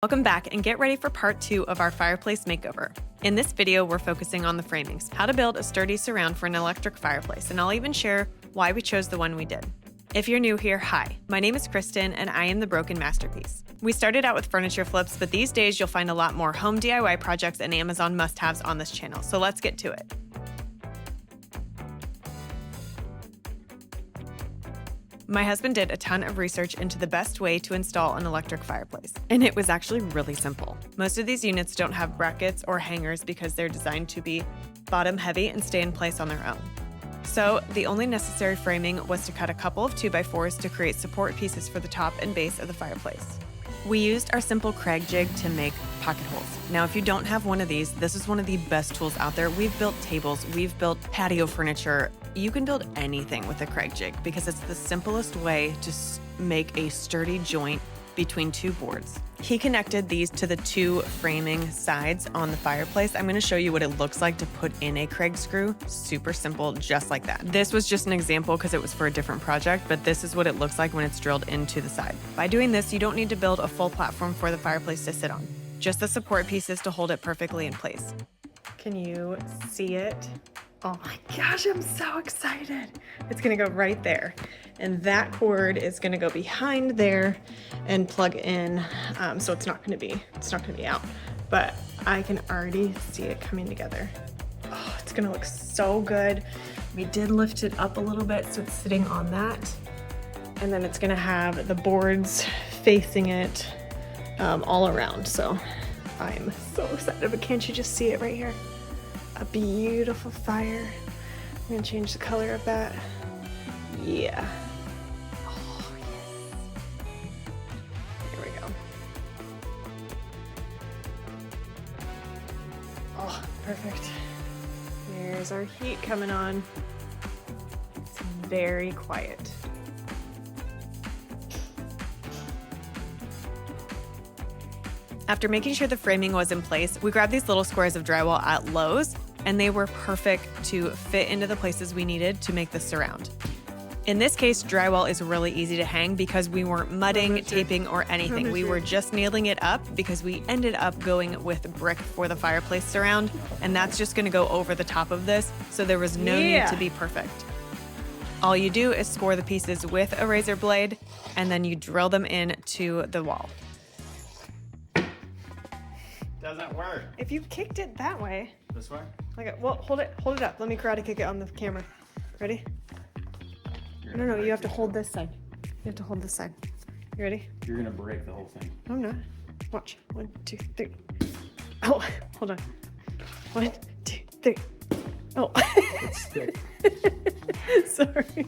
Welcome back and get ready for part 2 of our fireplace makeover. In this video, we're focusing on the framings, how to build a sturdy surround for an electric fireplace, and I'll even share why we chose the one we did. If you're new here, hi, my name is Kristen and I am the Broken Masterpiece. We started out with furniture flips, but these days you'll find a lot more home DIY projects and Amazon must-haves on this channel, so let's get to it. My husband did a ton of research into the best way to install an electric fireplace, and it was actually really simple. Most of these units don't have brackets or hangers because they're designed to be bottom heavy and stay in place on their own. So the only necessary framing was to cut a couple of 2x4s to create support pieces for the top and base of the fireplace. We used our simple Kreg Jig to make pocket holes. Now, if you don't have one of these, this is one of the best tools out there. We've built tables, we've built patio furniture. You can build anything with a Kreg Jig because it's the simplest way to make a sturdy joint between two boards. He connected these to the two framing sides on the fireplace. I'm going to show you what it looks like to put in a Kreg screw. Super simple, just like that. This was just an example because it was for a different project, but this is what it looks like when it's drilled into the side. By doing this, you don't need to build a full platform for the fireplace to sit on, just the support pieces to hold it perfectly in place. Can you see it? Oh my gosh, I'm so excited. It's gonna go right there. And that cord is gonna go behind there and plug in. So it's not gonna be out, but I can already see it coming together. Oh, it's gonna look so good. We did lift it up a little bit so it's sitting on that. And then it's gonna have the boards facing it all around. So I'm so excited, but can't you just see it right here? A beautiful fire. I'm gonna change the color of that. Yeah. Oh, yes. Here we go. Oh, perfect. There's our heat coming on. It's very quiet. After making sure the framing was in place, we grabbed these little squares of drywall at Lowe's, and they were perfect to fit into the places we needed to make the surround. In this case, drywall is really easy to hang because we weren't mudding, taping, or anything. We were just nailing it up because we ended up going with brick for the fireplace surround, and that's just gonna go over the top of this, so there was no need to be perfect. All you do is score the pieces with a razor blade, and then you drill them into the wall. Doesn't work. If you kicked it that way. This way? Okay, well, hold it up. Let me karate kick it on the camera. Ready? No, you have to hold this side. You have to hold this side. You ready? You're gonna break the whole thing. No, I'm not. Watch. 1, 2, 3. Oh, hold on. 1, 2, 3. Oh. It's thick. Sorry.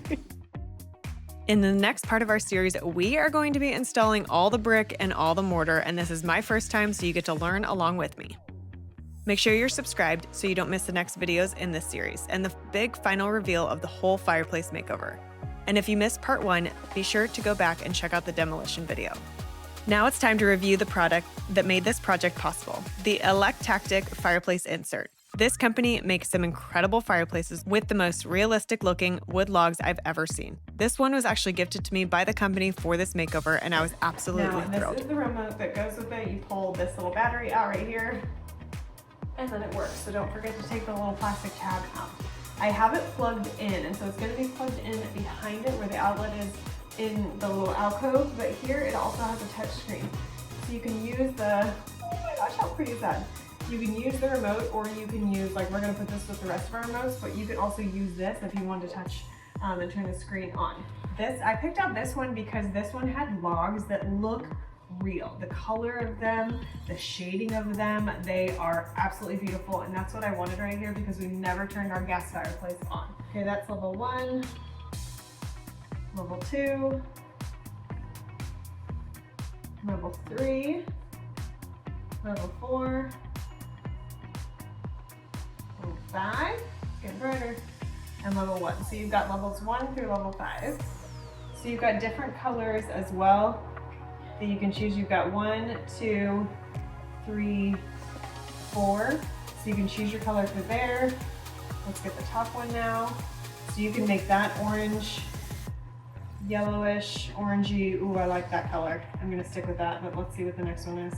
In the next part of our series, we are going to be installing all the brick and all the mortar, and this is my first time, so you get to learn along with me. Make sure you're subscribed so you don't miss the next videos in this series and the big final reveal of the whole fireplace makeover. And if you missed part 1, be sure to go back and check out the demolition video. Now it's time to review the product that made this project possible, the Electactic Fireplace Insert. This company makes some incredible fireplaces with the most realistic looking wood logs I've ever seen. This one was actually gifted to me by the company for this makeover, and I was absolutely thrilled. This is the remote that goes with it. You pull this little battery out right here, and then it works. So don't forget to take the little plastic tab out. I have it plugged in, and so it's going to be plugged in behind it where the outlet is in the little alcove, but here it also has a touch screen. So you can use the, oh my gosh, how pretty is that? You can use the remote, or you can use, like, we're gonna put this with the rest of our remotes, but you can also use this if you want to touch and turn the screen on. I picked out this one because this one had logs that look real. The color of them, the shading of them, they are absolutely beautiful, and that's what I wanted right here because we never turned our gas fireplace on. Okay, that's level 1, level 2, level 3, level 4, 5, it's getting brighter, and level 1. So you've got levels 1 through level 5. So you've got different colors as well that you can choose. You've got 1, 2, 3, 4. So you can choose your color for there. Let's get the top one now. So you can make that orange, yellowish, orangey. Ooh, I like that color. I'm gonna stick with that, but let's see what the next one is.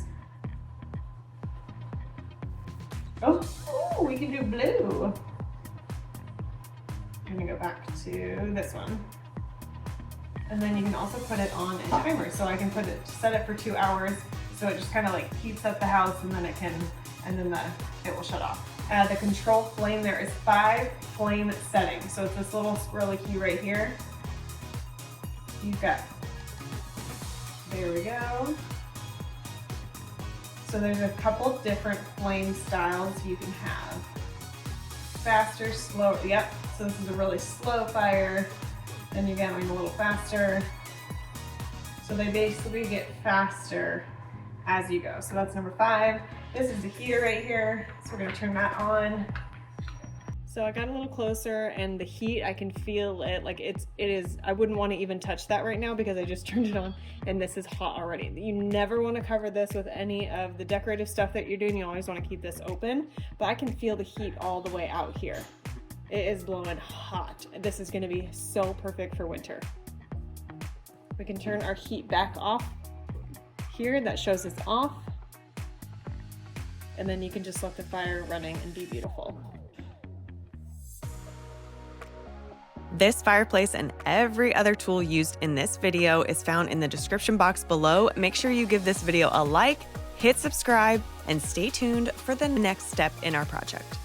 Oh, we can do blue. I'm gonna go back to this one. And then you can also put it on a timer. So I can set it for 2 hours. So it just kind of like heats up the house and then it will shut off. The control flame, there is 5 flame settings. So it's this little squirrely key right here. You've got, there we go. So there's a couple different flame styles you can have. Faster, slower, yep. So this is a really slow fire. Then you get going a little faster. So they basically get faster as you go. So that's number 5. This is the heater right here. So we're gonna turn that on. So I got a little closer and the heat, I can feel it. Like it is, I wouldn't want to even touch that right now because I just turned it on and this is hot already. You never want to cover this with any of the decorative stuff that you're doing. You always want to keep this open, but I can feel the heat all the way out here. It is blowing hot. This is going to be so perfect for winter. We can turn our heat back off here. That shows it's off. And then you can just let the fire running and be beautiful. This fireplace and every other tool used in this video is found in the description box below. Make sure you give this video a like, hit subscribe, and stay tuned for the next step in our project.